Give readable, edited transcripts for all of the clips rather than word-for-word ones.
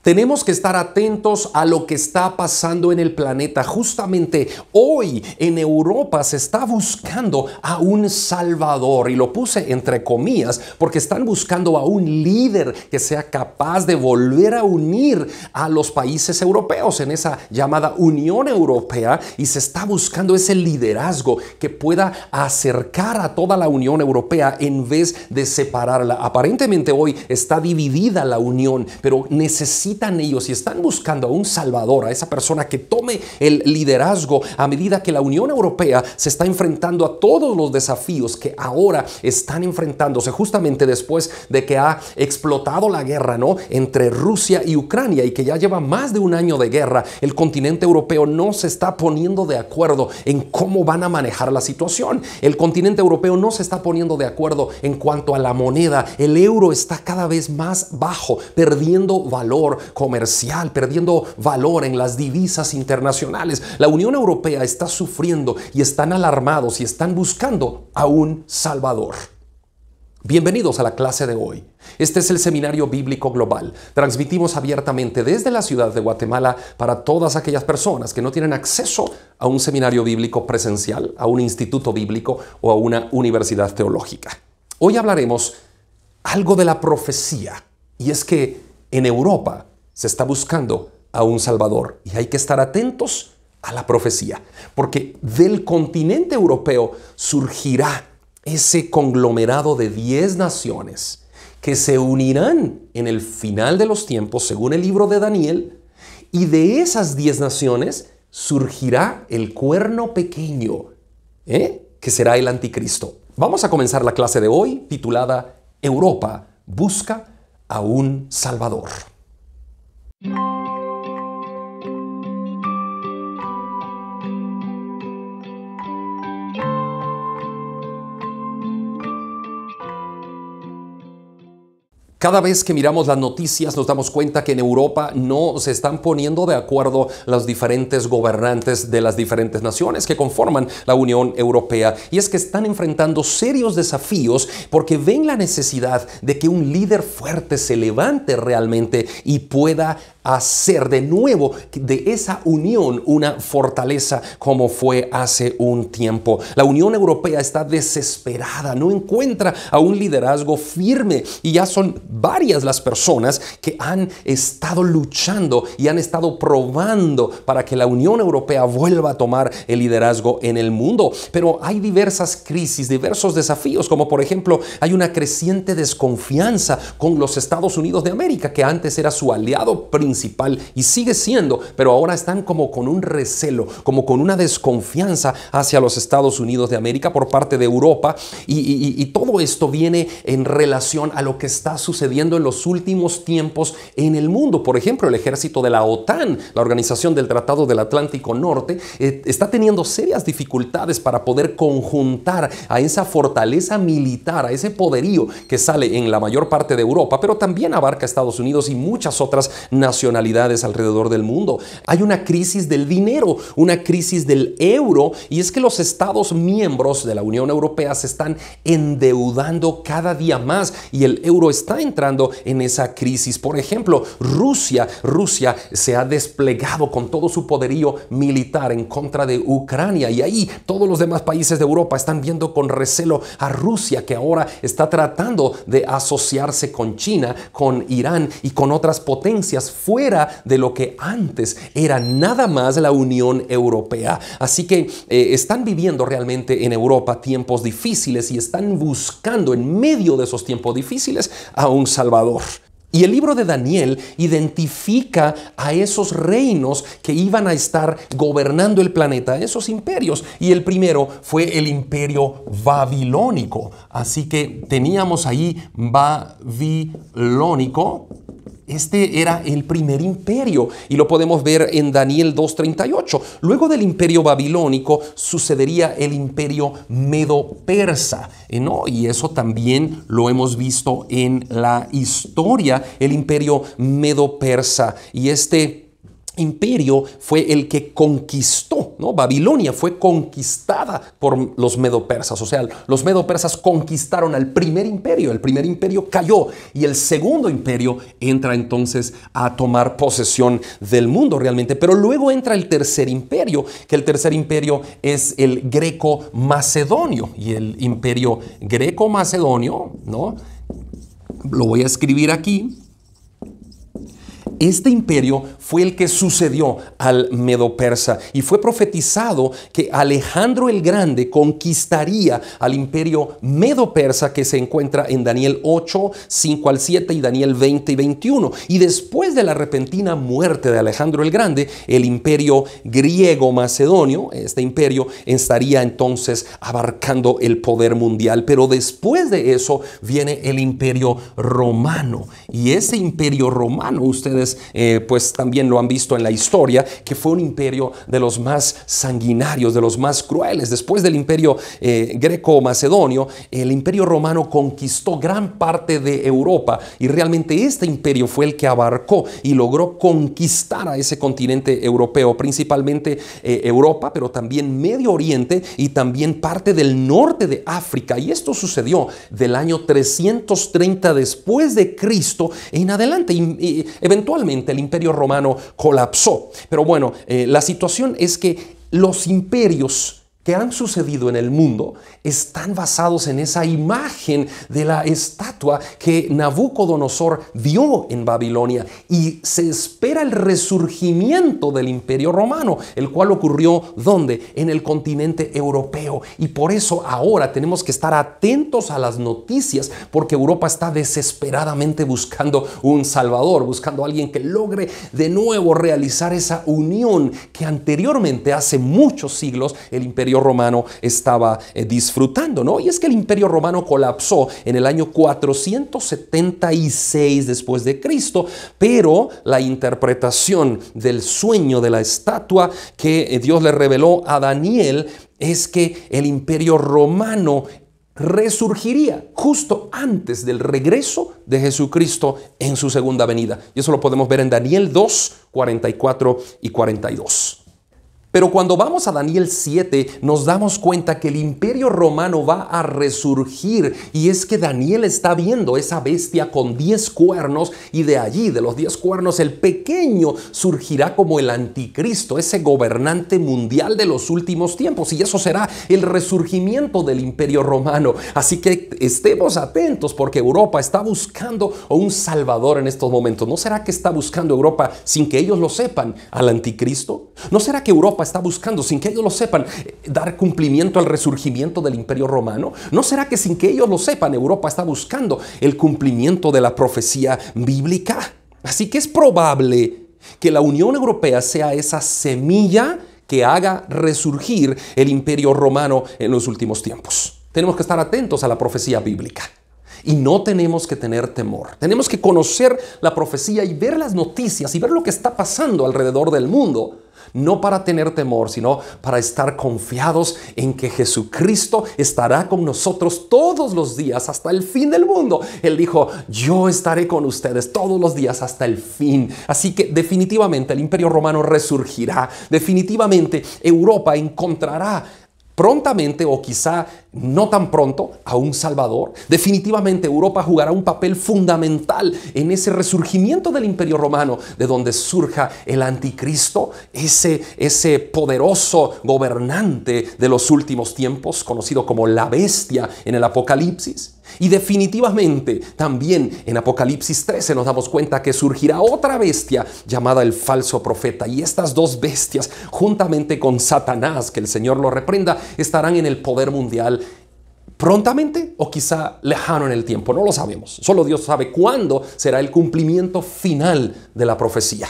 Tenemos que estar atentos a lo que está pasando en el planeta. Justamente hoy en Europa se está buscando a un salvador, y lo puse entre comillas porque están buscando a un líder que sea capaz de volver a unir a los países europeos en esa llamada Unión Europea, y se está buscando ese liderazgo que pueda acercar a toda la Unión Europea en vez de separarla. Aparentemente hoy está dividida la Unión, pero necesitan ellos y están buscando a un salvador, a esa persona que tome el liderazgo a medida que la Unión Europea se está enfrentando a todos los desafíos que ahora están enfrentándose justamente después de que ha explotado la guerra, ¿no?, entre Rusia y Ucrania, y que ya lleva más de un año de guerra. El continente europeo no se está poniendo de acuerdo en cómo van a manejar la situación. El continente europeo no se está poniendo de acuerdo en cuanto a la moneda. El euro está cada vez más bajo, perdiendo valor comercial, perdiendo valor en las divisas internacionales. La Unión Europea está sufriendo y están alarmados y están buscando a un salvador. Bienvenidos a la clase de hoy. Este es el Seminario Bíblico Global. Transmitimos abiertamente desde la ciudad de Guatemala para todas aquellas personas que no tienen acceso a un seminario bíblico presencial, a un instituto bíblico o a una universidad teológica. Hoy hablaremos algo de la profecía, y es que en Europa se está buscando a un salvador, y hay que estar atentos a la profecía, porque del continente europeo surgirá ese conglomerado de 10 naciones que se unirán en el final de los tiempos, según el libro de Daniel, y de esas 10 naciones surgirá el cuerno pequeño, que será el anticristo. Vamos a comenzar la clase de hoy titulada Europa busca a un salvador. Cada vez que miramos las noticias nos damos cuenta que en Europa no se están poniendo de acuerdo los diferentes gobernantes de las diferentes naciones que conforman la Unión Europea. Y es que están enfrentando serios desafíos porque ven la necesidad de que un líder fuerte se levante realmente y pueda hacer de nuevo de esa unión una fortaleza como fue hace un tiempo. La Unión Europea está desesperada, no encuentra a un liderazgo firme, y ya son varias las personas que han estado luchando y han estado probando para que la Unión Europea vuelva a tomar el liderazgo en el mundo. Pero hay diversas crisis, diversos desafíos, como por ejemplo hay una creciente desconfianza con los Estados Unidos de América, que antes era su aliado principal y sigue siendo, pero ahora están como con un recelo, como con una desconfianza hacia los Estados Unidos de América por parte de Europa, y todo esto viene en relación a lo que está sucediendo en los últimos tiempos en el mundo. Por ejemplo, el ejército de la OTAN, la Organización del Tratado del Atlántico Norte, está teniendo serias dificultades para poder conjuntar a esa fortaleza militar, a ese poderío que sale en la mayor parte de Europa, pero también abarca Estados Unidos y muchas otras nacionalidades alrededor del mundo. Hay una crisis del dinero, una crisis del euro, y es que los Estados miembros de la Unión Europea se están endeudando cada día más y el euro está entrando en esa crisis. Por ejemplo, Rusia se ha desplegado con todo su poderío militar en contra de Ucrania, y ahí todos los demás países de Europa están viendo con recelo a Rusia, que ahora está tratando de asociarse con China, con Irán y con otras potencias fuera de lo que antes era nada más la Unión Europea. Así que están viviendo realmente en Europa tiempos difíciles y están buscando en medio de esos tiempos difíciles a un salvador. Y el libro de Daniel identifica a esos reinos que iban a estar gobernando el planeta, esos imperios. Y el primero fue el imperio babilónico. Así que teníamos ahí babilónico. Este era el primer imperio y lo podemos ver en Daniel 2:38. Luego del imperio babilónico sucedería el imperio medo-persa, ¿no? Y eso también lo hemos visto en la historia, el imperio medo-persa. Y este imperio fue el que conquistó, ¿no? Babilonia fue conquistada por los medo-persas, o sea, los medo-persas conquistaron al primer imperio, el primer imperio cayó y el segundo imperio entra entonces a tomar posesión del mundo realmente, pero luego entra el tercer imperio, que el tercer imperio es el greco-macedonio, y el imperio greco-macedonio, ¿no? Lo voy a escribir aquí. Este imperio fue el que sucedió al Medo-Persa y fue profetizado que Alejandro el Grande conquistaría al imperio Medo-Persa que se encuentra en Daniel 8, 5 al 7 y Daniel 20 y 21. Y después de la repentina muerte de Alejandro el Grande, el imperio griego-macedonio, este imperio estaría entonces abarcando el poder mundial. Pero después de eso viene el imperio romano. Y ese imperio romano, ustedes pues también lo han visto en la historia, que fue un imperio de los más sanguinarios, de los más crueles. Después del imperio greco-macedonio, el imperio romano conquistó gran parte de Europa y realmente este imperio fue el que abarcó y logró conquistar a ese continente europeo, principalmente Europa, pero también Medio Oriente y también parte del norte de África. Y esto sucedió del año 330 después de Cristo en adelante. Y eventualmente el imperio romano colapsó. Pero bueno, la situación es que los imperios que han sucedido en el mundo están basados en esa imagen de la estatua que Nabucodonosor vio en Babilonia, y se espera el resurgimiento del imperio romano, el cual ocurrió ¿dónde? En el continente europeo. Y por eso ahora tenemos que estar atentos a las noticias, porque Europa está desesperadamente buscando un salvador, buscando a alguien que logre de nuevo realizar esa unión que anteriormente, hace muchos siglos, el imperio romano estaba disfrutando, ¿no? Y es que el imperio romano colapsó en el año 476 después de Cristo, pero la interpretación del sueño de la estatua que Dios le reveló a Daniel es que el imperio romano resurgiría justo antes del regreso de Jesucristo en su segunda venida. Y eso lo podemos ver en Daniel 2, 44 y 42. Pero cuando vamos a Daniel 7 nos damos cuenta que el imperio romano va a resurgir, y es que Daniel está viendo esa bestia con 10 cuernos, y de allí, de los 10 cuernos, el pequeño surgirá como el anticristo, ese gobernante mundial de los últimos tiempos, y eso será el resurgimiento del imperio romano. Así que estemos atentos, porque Europa está buscando un salvador en estos momentos. ¿No será que está buscando Europa, sin que ellos lo sepan, al anticristo? ¿No será que Europa está buscando, sin que ellos lo sepan, dar cumplimiento al resurgimiento del imperio romano? ¿No será que sin que ellos lo sepan, Europa está buscando el cumplimiento de la profecía bíblica? Así que es probable que la Unión Europea sea esa semilla que haga resurgir el imperio romano en los últimos tiempos. Tenemos que estar atentos a la profecía bíblica. Y no tenemos que tener temor. Tenemos que conocer la profecía y ver las noticias y ver lo que está pasando alrededor del mundo. No para tener temor, sino para estar confiados en que Jesucristo estará con nosotros todos los días hasta el fin del mundo. Él dijo: yo estaré con ustedes todos los días hasta el fin. Así que definitivamente el imperio romano resurgirá. Definitivamente Europa encontrará prontamente, o quizá no tan pronto, a un Salvador. Definitivamente Europa jugará un papel fundamental en ese resurgimiento del imperio romano, de donde surja el anticristo, ese poderoso gobernante de los últimos tiempos, conocido como la bestia en el Apocalipsis. Y definitivamente también en Apocalipsis 13 nos damos cuenta que surgirá otra bestia llamada el falso profeta, y estas dos bestias, juntamente con Satanás, que el Señor lo reprenda, estarán en el poder mundial prontamente o quizá lejano en el tiempo. No lo sabemos. Solo Dios sabe cuándo será el cumplimiento final de la profecía.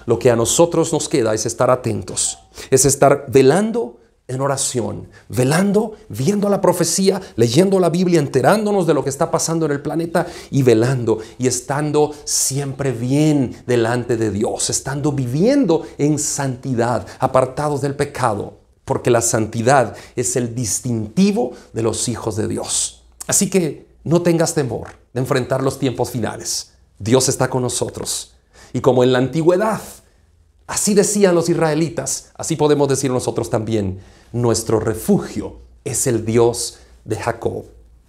Lo que a nosotros nos queda es estar atentos, es estar velando en oración, velando, viendo la profecía, leyendo la Biblia, enterándonos de lo que está pasando en el planeta, y velando y estando siempre bien delante de Dios, estando viviendo en santidad, apartados del pecado, porque la santidad es el distintivo de los hijos de Dios. Así que no tengas temor de enfrentar los tiempos finales. Dios está con nosotros, y como en la antigüedad, Así decían los israelitas, así podemos decir nosotros también. Nuestro refugio es el Dios de Jacob.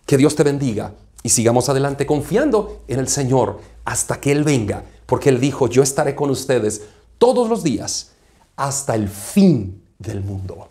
Que Dios te bendiga y sigamos adelante confiando en el Señor hasta que Él venga, porque Él dijo, yo estaré con ustedes todos los días hasta el fin del mundo.